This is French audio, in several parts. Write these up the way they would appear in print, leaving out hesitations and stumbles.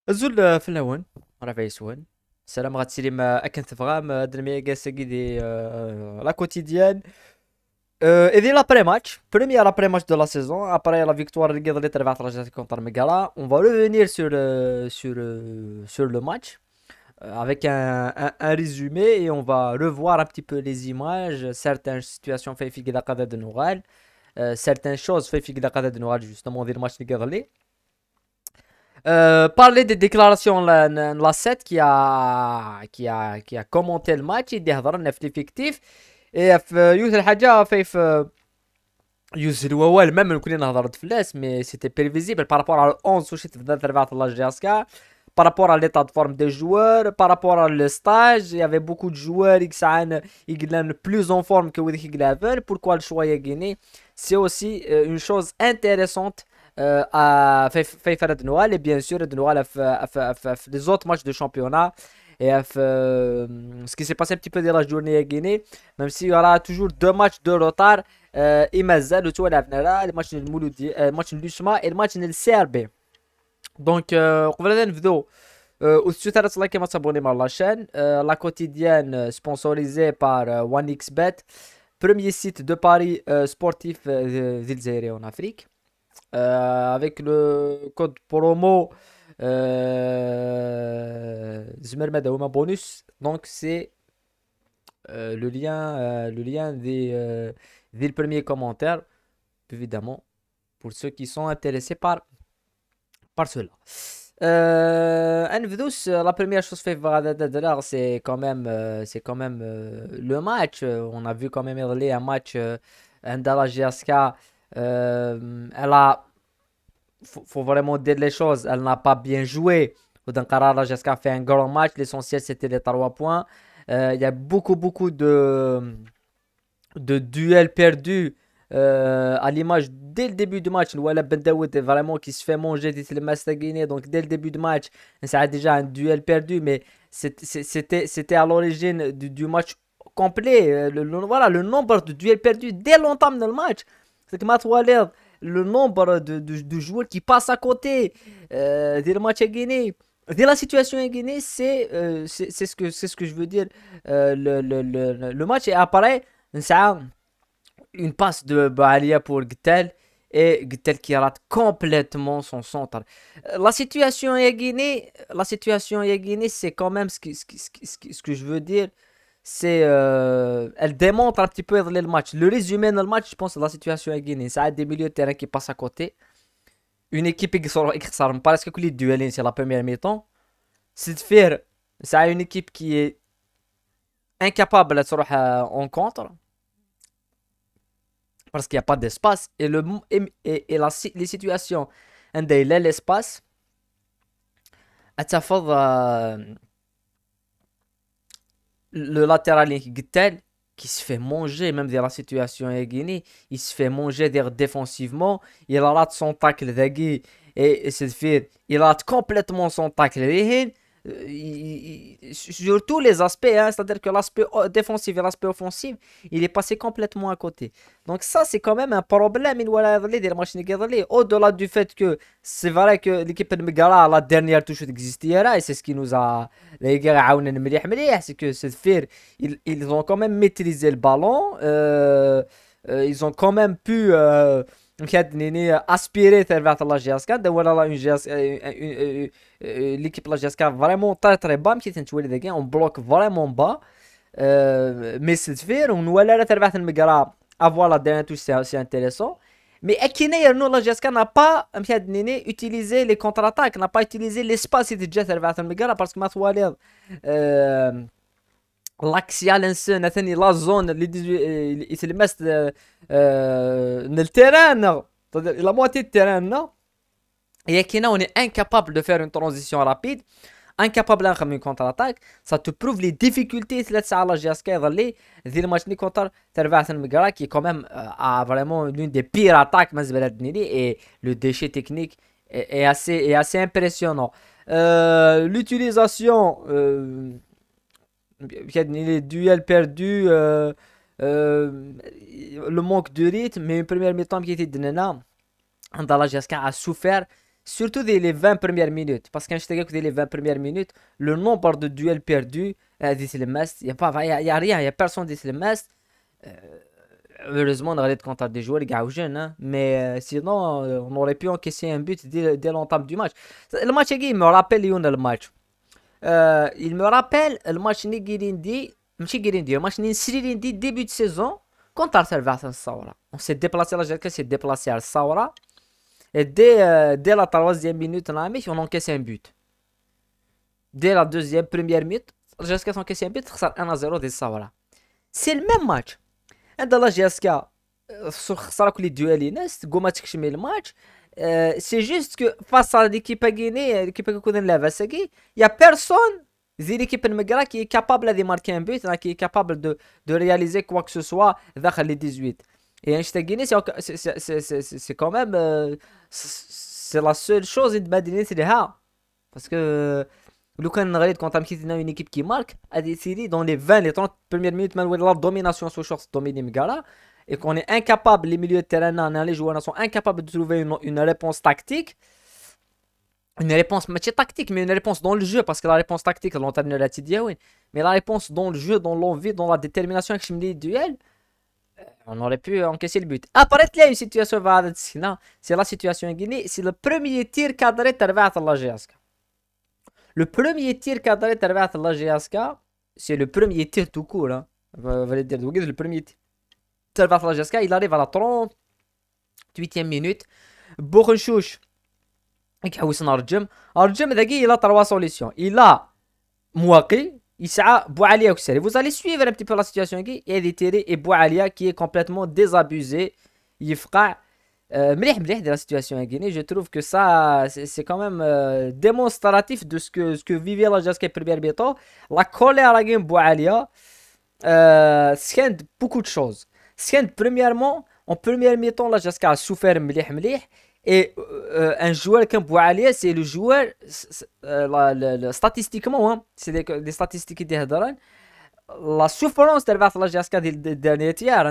الزول في الهون راه في يسون. السلام غاتسيري ما اكن تفغام درمي كاسكي دي لا quotidienne. Et dès l'après-match, premier après-match de la saison, après la victoire de Guédré contre Megala, on va revenir sur le match avec un résumé et on va revoir un petit peu les images, certaines situations fait figurer de Noël, certaines choses fait figurer de Noël justement dans le match de Guédré. Parler des déclarations la 7 qui a commenté le match il dit هضرنا في l'effectif et في يوث الحاجة في يوث الووال même كلنا هضرت فلاس mais c'était prévisible par rapport à 11 وشيت في ذات ربعة الله جاسكا par rapport à l'état de forme des joueurs par rapport à le stage il y avait beaucoup de joueurs qui sont plus en forme que Widi Glaven. Pourquoi le choix est gagné? C'est aussi une chose intéressante fait faire de Noël et bien sûr de Noël les autres matchs de championnat et ce qui s'est passé un petit peu dans la journée à Guinée, même s'il y aura toujours deux matchs de retard. إمازال وتوالفنا الماتش المولودي الماتش اليوسما الماتش السربي. Donc قبل نبداو وسيو ثلاث لايك ما تابوني مع لاشين la quotidienne sponsorisée par 1xBet, premier site de paris sportif d'Ilzéré en Afrique. Avec le code promo Zmermed Aouma bonus. Donc c'est le lien dès le premier commentaire, évidemment, pour ceux qui sont intéressés par cela. La première chose fait c'est quand même le match. On a vu quand même un match Ndala GSK. Elle a, faut vraiment dire les choses, elle n'a pas bien joué. Odankara Jaska fait un grand match. L'essentiel c'était les 3 points. Il y a beaucoup de duels perdus. À l'image dès le début du match, Nouala Bendaoud est vraiment qui se fait manger le Mastagine. Donc dès le début du match, ça a déjà un duel perdu, mais c'était à l'origine du match complet. Voilà, le nombre de duels perdus dès l'entame du match. C'est que Matoualer, le nombre de joueurs qui passent à côté dès le match à Guinée. Dès la situation à Guinée, c'est ce que je veux dire. Le match est apparaît. Ça, une passe de Baalia pour Gtel et Gtel qui rate complètement son centre. La situation à Guinée, c'est quand même ce que je veux dire. C'est elle démontre un petit peu le match. Le résumé dans le match, je pense, c'est la situation à Guinée. Ça a des milieux de terrain qui passent à côté. Une équipe qui sort parce que les duels, c'est la première mi-temps. C'est de faire. Ça a une équipe qui est incapable de se en contre parce qu'il n'y a pas d'espace les situations عند l'espace اتفض le latéral Gittel qui se fait manger même dans la situation à Guinée, il se fait manger défensivement, il rate son tacle d'Agui et c'est fait il rate complètement son tacle sur tous les aspects, hein, c'est-à-dire que l'aspect défensif et l'aspect offensif, il est passé complètement à côté. Donc ça, c'est quand même un problème. Au-delà du fait que c'est vrai que l'équipe de Megara, la dernière touche existait, et c'est ce qui nous a... C'est que c'est faire, ils ont quand même maîtrisé le ballon, ils ont quand même pu... aspirer vers la GSK. L'équipe de la GSK vraiment très bas, on bloque vraiment bas. Mais c'est faire, on va aller vers le Megara avoir la dernière touche, c'est intéressant. Mais Ekine, la GSK n'a pas utilisé les contre-attaques, n'a pas utilisé l'espace de Jet vers le Megara parce que Matoualer. l'axial انسان ثاني لا زون اللي يتلمس التيران la moitié de terrain et Akina on est incapable de faire une transition rapide, incapable de faire une contre-attaque. Ça te prouve les difficultés de la GSK يظل ذي الماتش contre تربعة المقرا qui quand même a vraiment l'une des pires attaques et le déchet technique est assez impressionnant. L'utilisation les duels perdus, le manque de rythme, mais une première mi-temps qui était de Nana, Andala Jaska a souffert surtout dès les 20 premières minutes. Parce que je dès les 20 premières minutes, le nombre de duels perdus, il n'y a pas, y a rien, il n'y a personne qui le mast. Heureusement, on aurait contre des joueurs gars ou jeunes, hein. Mais sinon, on aurait pu encaisser un but dès l'entame du match. Le match, il me rappelle le match. Il me rappelle le match Nigirindi, le match Nisririndi début de saison contre Arsenal Saoura. On s'est déplacé, la GSK s'est déplacé à Saoura. Et dès la troisième minute, on encaisse un but. Dès la première minute, la GSK encaisse un but, ça 1-0 des Saoura. C'est le même match. عند لا جي اس كا خسر كل الدوالينات قوما تكشمي الماتش سي جوست كو فاس على ليكيب غيني ليكيب كون لافا ساكي يا بيرسون زي ليكيب المقرا كي كابابل دي ماركي ان بوت كي كابابل دو رياليزي كوا كو سوا داخل لي 18 et انشتا غيني سي كوميم سي لا سول شوز اللي تبادلت لها باسكو لو كان نغريد كونت مكيتنا اون ايكيب كي مارك ادي سيدي دون لي 20 لي 30 premières minutes مال لا دوميناسيون سو شورت دوميني مقرا et qu'on est incapable, les milieux de terrain, les joueurs sont incapables de trouver une réponse tactique. Une réponse, tactique, mais une réponse dans le jeu, parce que la réponse tactique, l'entraîneur a dit, oui. Mais la réponse dans le jeu, dans l'envie, dans la détermination avec le duel, on aurait pu encaisser le but. Après, il y a une situation, c'est la situation en Guinée, c'est le premier tir cadré de la GSK. Le premier tir cadré de la GSK, c'est le premier tir tout court. Hein. Le premier tir. Il arrive à la 38e minute. Bourrenchouch. Arjem, il a trois solutions. Il a Mouaki, Issa, Boualia Oussari. Vous allez suivre un petit peu la situation ici. Et Boualia qui est complètement désabusé. Il fera mlih de la situation en Guinée. Je trouve que ça, c'est quand même démonstratif de ce que vivait la GSK première mi-temps. La colère à la game Boualia scande beaucoup de choses. Premièrement, en première mi-temps, la GSK a souffert mlih. Et un joueur comme Boualia, c'est le joueur, statistiquement, hein, c'est des statistiques qui disent la souffrance de la GSK des derniers tiers,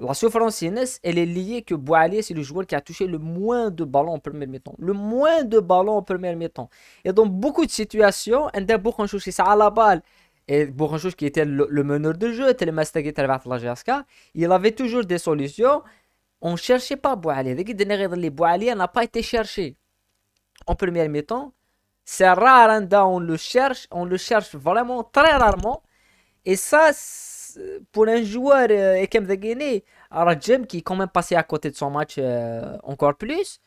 la souffrance, elle est liée que Boualia, c'est le joueur qui a touché le moins de ballons en première mi-temps. Le moins de ballons en première mi-temps. Et dans beaucoup de situations, un des Bourrenchouch, c'est à la balle. Et Bourrenchouch qui était le meneur de jeu, la GSK, il avait toujours des solutions. On ne cherchait pas Boualia. Boualia n'a pas été cherché en première mi-temps. C'est rare, on le cherche vraiment très rarement. Et ça, pour un joueur comme de Guinée, Arajem qui est quand même passé à côté de son match encore plus,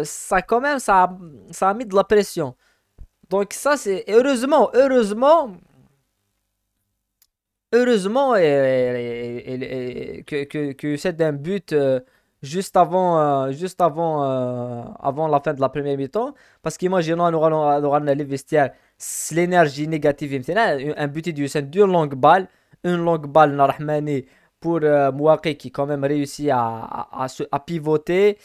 ça a mis de la pression. Donc ça, c'est heureusement que c'est un but juste avant la fin de la première mi-temps parce qu'imaginons on aura les vestiaires l'énergie négative un but d'une longue balle Narahmani pour Mouaki qui quand même réussit à pivoter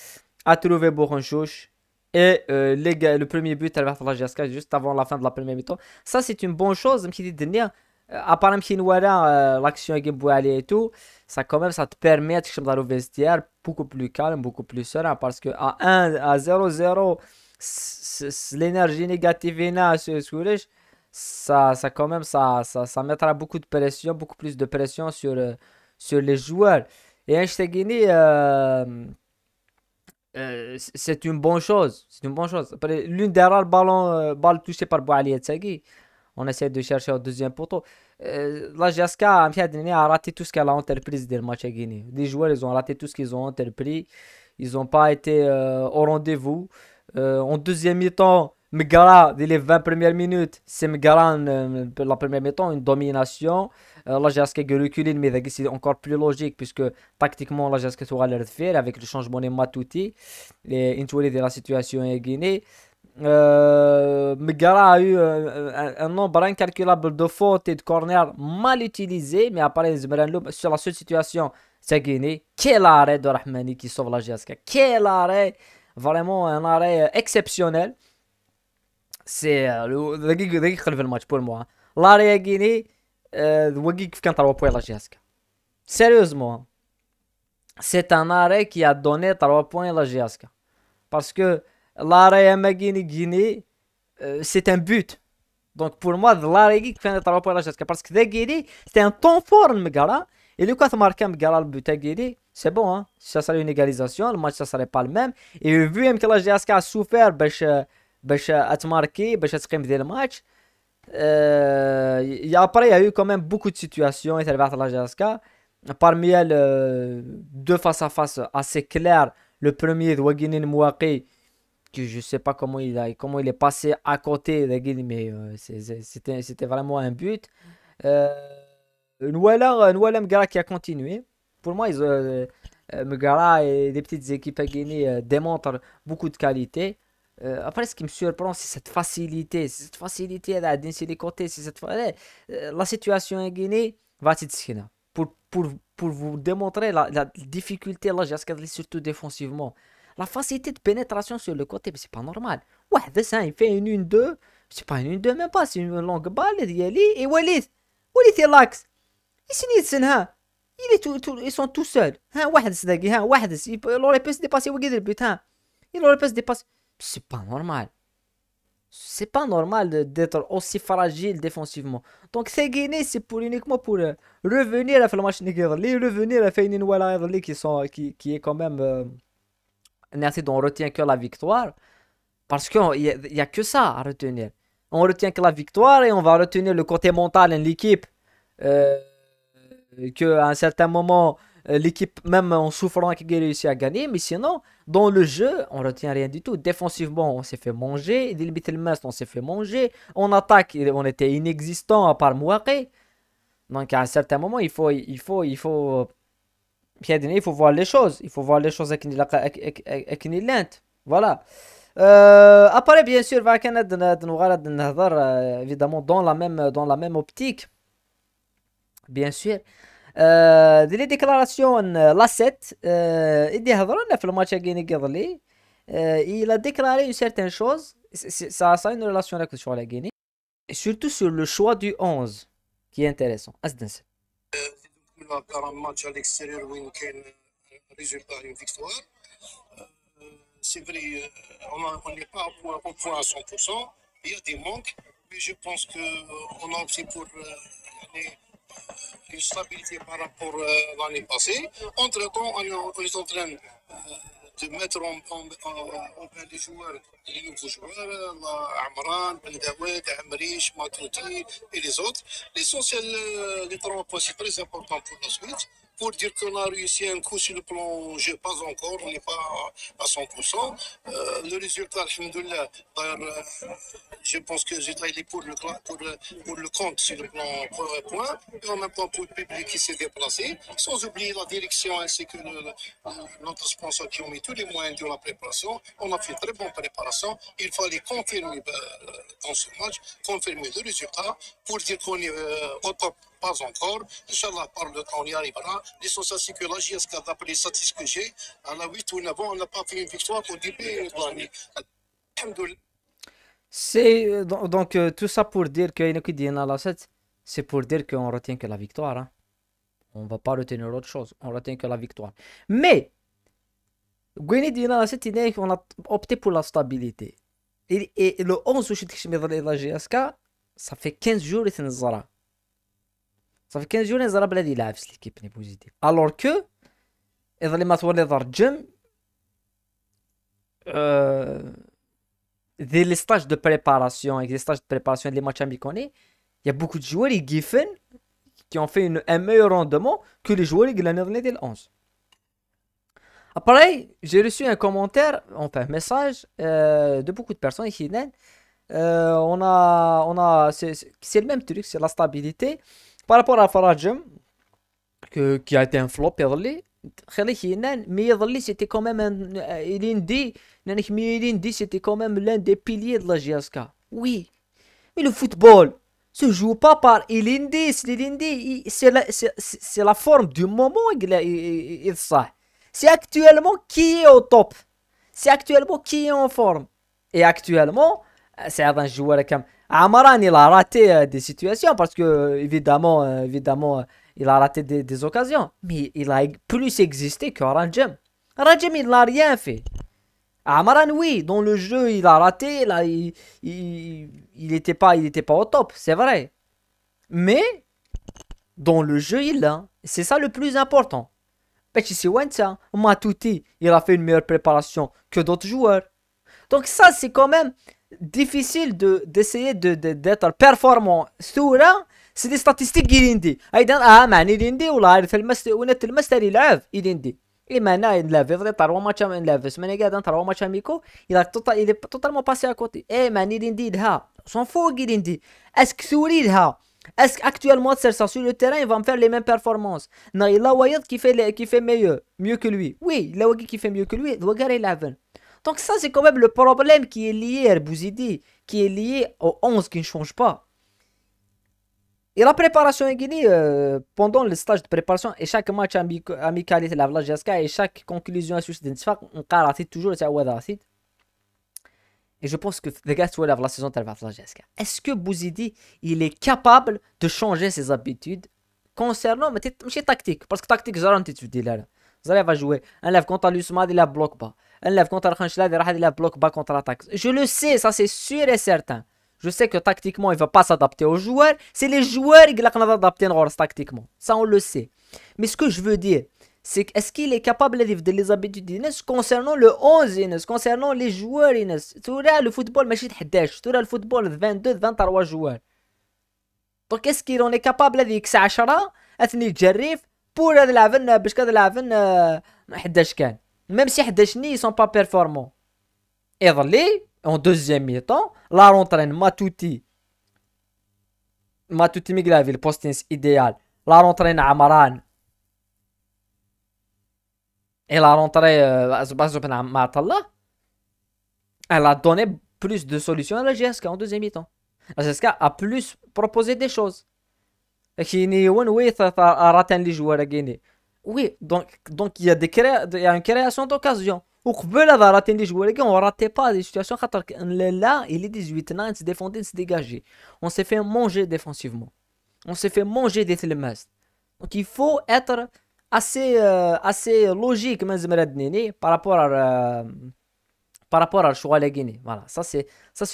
à trouver Bourrenchouch et le premier but à la GSK juste avant la fin de la première mi-temps. Ça c'est une bonne chose apparemment l'action avec Boualia et tout, ça quand même ça te permet de dans le vestiaire beaucoup plus calme, beaucoup plus serein parce que à 0-0 l'énergie négative ça quand même ça mettra beaucoup de pression, beaucoup plus de pression sur les joueurs. Et Guinée c'est une bonne chose, l'une des rares balles touchées par Boualia Tsaghi. On essaie de chercher au deuxième poteau. La GSK a raté tout ce qu'elle a entrepris dans le match à Guinée. Les joueurs, ils ont raté tout ce qu'ils ont entrepris. Ils n'ont pas été au rendez-vous. En deuxième mi-temps, Megara, dès les 20 premières minutes, c'est Megara la première mi-temps, une domination. La GSK a reculé, mais c'est encore plus logique puisque tactiquement, la GSK sera le faire avec le changement de Matouti. Et une de la situation à Guinée. Megara a eu un nombre incalculable de fautes et de corners mal utilisés, mais après sur la seule situation, c'est Guinée. Quel arrêt de Rahmani qui sauve la GSK! Quel arrêt! Vraiment un arrêt exceptionnel. C'est le match pour moi. L'arrêt à Guinée, كان 3 points la GSK. Sérieusement. c'est un arrêt qui a donné 3 points à la GSK. Parce que l'arrêt à Guinée, c'est un but. Donc pour moi, l'arrêt qui fait 3 points à la GSK. Parce que Guinée, c'était un temps fort, le Megara. Et le cas de marquer Megara le but à Guinée, c'est bon, hein. Si ça serait une égalisation, le match ça serait pas le même. Et vu même que la GSK a souffert, باش اتماركي باش تقيم ديال الماتش. Après, il y a eu quand même beaucoup de situations et la GSK. Parmi elles, deux face à face assez clairs. Le premier de Waginin Mouaki, que je sais pas comment il est passé à côté de Guinée, mais c'était vraiment un but. Euh, Nouala Mgara qui a continué. Pour moi, Mgara et les petites équipes à Guinée démontrent beaucoup de qualité. Après, ce qui me surprend, c'est cette facilité. C'est cette facilité d'insérer les côtés. La situation en Guinée va être pour vous démontrer la difficulté, là, j'ai surtout défensivement. La facilité de pénétration sur le côté, mais c'est pas normal. Ouais, ça, il fait une 1-2. C'est pas une 1-2, même pas. C'est une longue balle. Et Walid, il l'axe. Ils sont tout seuls. Il aurait pu se dépasser. Il aurait pu se dépasser. C'est pas normal. C'est pas normal d'être aussi fragile défensivement. Donc c'est gagné, c'est pour uniquement pour revenir à faire le match Nigeria, revenir à faire une Walla qui est quand même merci on retient que la victoire parce qu'il y a que ça à retenir. On retient que la victoire et on va retenir le côté mental de l'équipe. Euh, qu'à un certain moment, l'équipe, même en souffrant, a réussi à gagner. Mais sinon, dans le jeu, on retient rien du tout. Défensivement, on s'est fait manger. Dès le Bittelmast, on s'est fait manger. En attaque, on était inexistant à part Mouaké. Donc à un certain moment, il faut voir les choses. Il faut voir les choses avec une lente. Voilà. Après, bien sûr, évidemment, dans la même optique. Bien sûr. Les déclarations Lasset, il a déclaré une certaine chose. Ça a une relation avec sur la Guinée. Et surtout sur le choix du 11, qui est intéressant. Asdens. match à l'extérieur où il y a un résultat, une victoire. C'est vrai, on n'est pas au point à 100%. Il y a des manques, mais je pense qu'on a opté pour une stabilité par rapport à l'année passée. Entre-temps, on est en train de mettre en plein des joueurs, les nouveaux joueurs, Amran, Ben Daoud, Amrish, Matouti et les autres. L'essentiel, les 3 points, c'est très important pour la suite. Pour dire qu'on a réussi un coup sur le plan jeu, pas encore, on n'est pas à 100%. Le résultat, alhamdoulilah, je pense que j'ai travaillé pour le compte sur le plan point, et en même temps pour le public qui s'est déplacé, sans oublier la direction ainsi que notre sponsor qui ont mis tous les moyens de la préparation. On a fait une très bonne préparation. Il fallait confirmer dans ce match, confirmer le résultat pour dire qu'on est au top. Pas encore. Inch'Allah, par le temps, on y arrivera. L'essentiel, c'est que la JSK, d'après les statistiques que j'ai, à la 8 ou 9 ans, on n'a pas fait une victoire au début de l'année. C'est donc tout ça pour dire que c'est pour dire qu'on retient que la victoire. Hein. On va pas retenir autre chose. On retient que la victoire. Mais, on a opté pour la stabilité. Et le 11 où je suis la GSK, ça fait 15 jours et c'est Zara. Ça fait 15 jours et Zara بلادي يلعب في l'équipe n'est positive. Alors que إذا ما تولي ضرجم dès les stages de préparation et les stages de préparation des matchs amicaux, il y a beaucoup de joueurs qui ont fait un meilleur rendement que les joueurs qui l'ont donné dès le 11. Après, j'ai reçu un commentaire, enfin un message de beaucoup de personnes qui disent c'est le même truc, c'est la stabilité. Par rapport à Farajum, qui a été un flop, mais Yadli, c'était quand même c'était quand même l'un des piliers de la GSK. Oui, mais le football se joue pas par Ilindi. C'est la forme du moment. C'est actuellement qui est au top. C'est actuellement qui est en forme. Et actuellement, c'est un joueur comme Amaran, il a raté des situations parce que évidemment il a raté des occasions. Mais il a plus existé que Ranjem. Ranjem, il n'a rien fait. Amaran, oui, dans le jeu, il a raté, là, il était pas au top, c'est vrai. Mais, dans le jeu, il l'a. C'est ça le plus important. C'est Wenta, Matuti, il a fait une meilleure préparation que d'autres joueurs. Donc ça, c'est quand même difficile d'essayer d'être performant. Soura, c'est des statistiques Girindi. أيضا معني Girindi ولا عارف المستر يلعب Girindi. Et maintenant, il a fait 3 matchs, il a fait semaine dernière 3 matchs amicaux, il est totalement passé à côté. Et Mani Girindi, il a, s'en fout Girindi. Est-ce que Souri, il a? Est-ce qu'actuellement, c'est ça sur le terrain, il va me faire les mêmes performances? Non, il a Wayad qui fait mieux que lui. Oui, il a Wayad qui fait mieux que lui, il doit gagner la veine. Donc ça, c'est quand même le problème qui est lié à Bouzidi, qui est lié au 11 qui ne change pas. Et la préparation en Guinée, pendant le stage de préparation, et chaque match amical était la GSK, et chaque conclusion à ce stade, on a toujours le Saouad. Et je pense que les gars, tu vois la saison de la GSK. Est-ce que Bouzidi, il est capable de changer ses habitudes concernant, mais c'est tactique, parce que tactique, Zaran, tu dis là. Zaran va jouer. Un lève contre l'Usmad, il a bloc bas. Un lève contre Khanchla, il a bloc bas contre l'attaque. Je le sais, ça c'est sûr et certain. Je sais que tactiquement, il ne va pas s'adapter aux joueurs. C'est les joueurs qui vont s'adapter tactiquement. Ça, on le sait. Mais ce que je veux dire, c'est est-ce qu'il est capable de vivre les habitudes concernant le 11, concernant les joueurs. Le football, mais le football, 22, 23 joueurs. Donc, est-ce qu'il en est capable de vivre 10 أثني تجرف pour يلعبن باش كتلعبن 11 كان. Même si 11 ils sont pas performants. Et en deuxième mi-temps, la rentrée Matuti Miglavi, le postings idéal. La rentrée Amaran. Et la rentrée Matalla. Elle a donné plus de solutions à la GSK en deuxième mi-temps. La GSK a plus proposé des choses. Oui, donc il y a une création d'occasion. وقبل هذا راه اللي جوار كاع on ratait pas des situations خاطر là il est 18 ans se défendait se dégager. On s'est fait manger défensivement. On s'est fait manger des thelmas. Donc il faut être assez logique par rapport à choix la Guinée. Voilà, ça c'est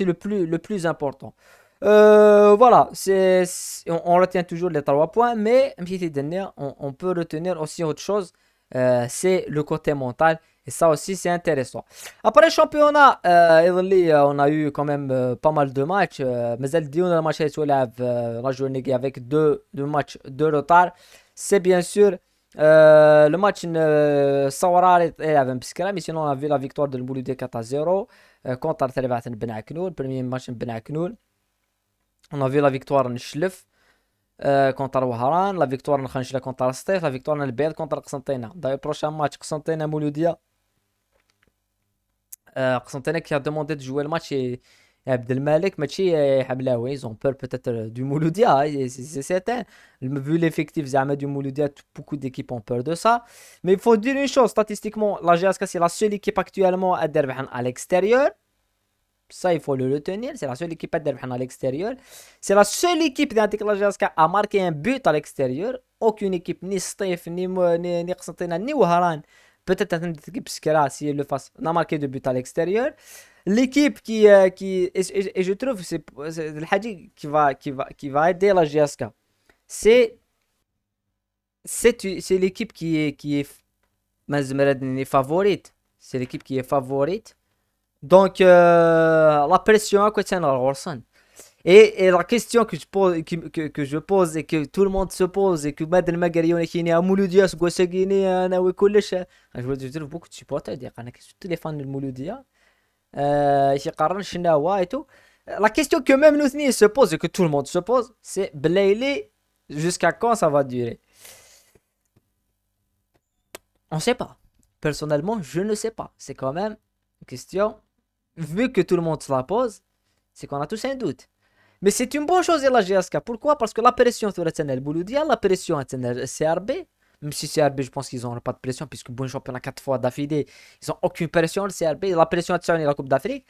le plus important. Voilà, on retient toujours les 3 points, mais on peut retenir aussi autre chose, c'est le côté mental. Et ça aussi, c'est intéressant. Après le championnat, on a eu quand même pas mal de matchs. Mais le match la journée avec deux matchs de retard. C'est bien sûr le match Sawara et mais sinon on a vu la victoire de Mouloudi 4-0 contre Ben Aknoul, le premier match Ben Aknoul. On a vu la victoire de Shlef contre Waharan, la victoire de Khanchla contre Stef, la victoire de Bed contre Qsantena. Dans le prochain match, Qsantena Mouloudia. Qsantena qui a demandé de jouer le match et Abdelmalek, ils ont peur peut-être du Mouloudia, c'est certain. Vu l'effectif du Mouloudia, beaucoup d'équipes ont peur de ça. Mais il faut dire une chose, statistiquement, la GSK c'est la seule équipe actuellement à l'extérieur. Ça, il faut le retenir. C'est la seule équipe à l'extérieur. C'est la seule équipe la GSK à marquer un but à l'extérieur. Aucune équipe, ni Stef, ni Qsantena, ni Waharan. Peut-être une équipe Skara, si elle le fasse, n'a marqué de but à l'extérieur. L'équipe et je trouve que c'est le Hadji qui va aider la GSK. C'est l'équipe qui est favorite. C'est l'équipe qui est favorite. Donc, la pression à côté de Orson. Et la question que je pose et que tout le monde se pose et que Madel Magarion qui est à Mouloudia, ce gosse guiné, je trouve beaucoup de supporters dire tous les fans de Mouloudia. Et tout. La question que même nous se pose et que tout le monde se pose, c'est Blayley, jusqu'à quand ça va durer? On ne sait pas. Personnellement, je ne sais pas. C'est quand même une question, vu que tout le monde se la pose, c'est qu'on a tous un doute. Mais c'est une bonne chose la GSK. Pourquoi? Parce que la pression sur le Bouloudia, la pression sur le CRB, même si CRB, je pense qu'ils n'ont pas de pression, puisque bon championnat 4 fois d'affilée, ils n'ont aucune pression, le CRB, la pression sur la Coupe d'Afrique.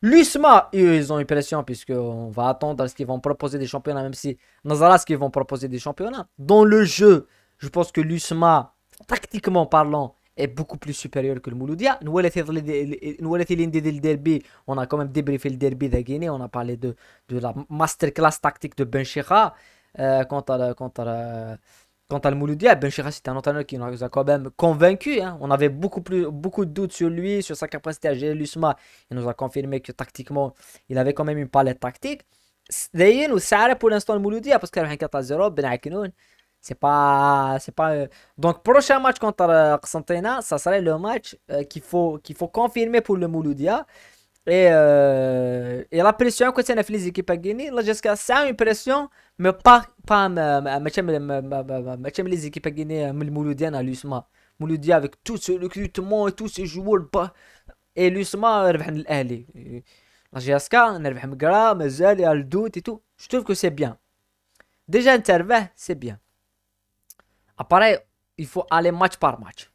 L'USMA, ils ont une pression puisqu'on va attendre à ce qu'ils vont proposer des championnats, même si Nazara, ce qu'ils vont proposer des championnats. Dans le jeu, je pense que l'USMA, tactiquement parlant, est beaucoup plus supérieur que le Mouloudia. Nous, le derby, on a quand même débriefé le derby de Guinée, on a parlé de la masterclass tactique de Benchira quant à le Mouloudia. Benchira, c'est un entraîneur qui nous a quand même convaincu, hein. On avait beaucoup de doutes sur lui, sur sa capacité à gérer l'USMA. Il nous a confirmé que tactiquement, il avait quand même une palette tactique. D'ailleurs, nous sert pour l'instant le Mouloudia parce qu'il y a un 4-0, Ben Akinoun. C'est pas. Donc, prochain match contre Constantina, ça serait le match qu'il faut confirmer pour le Mouloudia. Et la pression que c'est les équipes à Guinée, là, jusqu'à ça, une pression, mais pas les équipes à Guinée, le Mouloudienne à l'USMA. Mouloudia avec tout ce recrutement et tous ces joueurs, et l'USMA, ربح من الأهلي. La GSK, نربح من Gra, مازال, il y a le doute et tout. Je trouve que c'est bien. Déjà, intervient, c'est bien. Après, il faut aller match par match.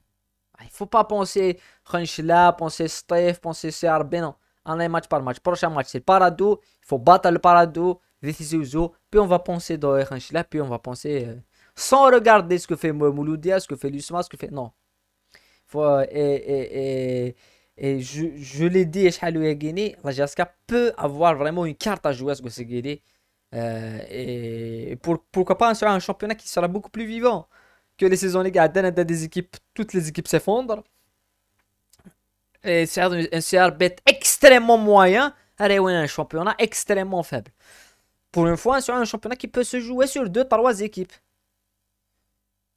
Il faut pas penser Khanchla, penser Stef, penser CRB, non. On est match par match. Prochain match, c'est le Parado. Il faut battre le Parado, Zizouzo. Puis on va penser dans Khanchla, puis on va penser sans regarder ce que fait Mouloudia, ce que fait Lusma, ce que fait. Non. Faut, et je l'ai dit, Echalou Guinée, la Jaska peut avoir vraiment une carte à jouer à ce que c'est Guinée. Et pourquoi pas sur un championnat qui sera beaucoup plus vivant que les saisons légales. Des équipes, toutes les équipes s'effondrent. Et c'est un CRB extrêmement moyen. Allez, ouais, un championnat extrêmement faible. Pour une fois, sur un championnat qui peut se jouer sur deux, trois équipes.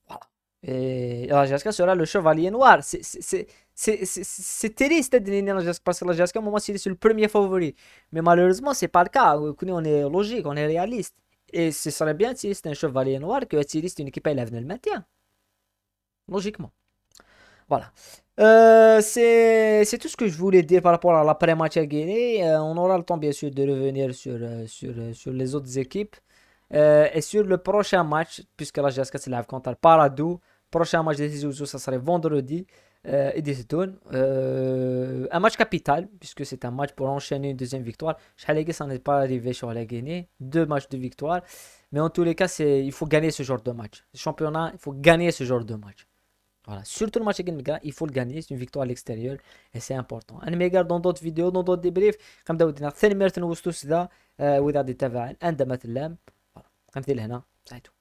Voilà. Et la GSK sera le chevalier noir. C'est triste de donner la GSK parce que la GSK, au moment, c'est le premier favori. Mais malheureusement, c'est pas le cas. On est logique, on est réaliste. Et ce serait bien si c'était un chevalier noir que si c'était une équipe à l'avenir le maintien. Logiquement. Voilà. C'est tout ce que je voulais dire par rapport à l'après-match à Guinée. On aura le temps, bien sûr, de revenir sur les autres équipes. Et sur le prochain match, puisque la GSK c'est live contre le Paradou. Prochain match des Zouzou, ça serait vendredi. Et des Zetoun. Un match capital, puisque c'est un match pour enchaîner une deuxième victoire. Chalégué, ça n'est pas arrivé sur la Guinée. Deux matchs de victoire. Mais en tous les cas, il faut gagner ce genre de match. Le championnat, il faut gagner ce genre de match. Voilà, surtout le match avec Mega, il faut le gagner, c'est une victoire à l'extérieur et c'est important. انا ما dans d'autres vidéos, dans d'autres débriefs كنبداو درنا ثاني مرة نوصلوا سدا واذا دي تابع عندما تلام. فوالا كنمثل هنا ساعتو.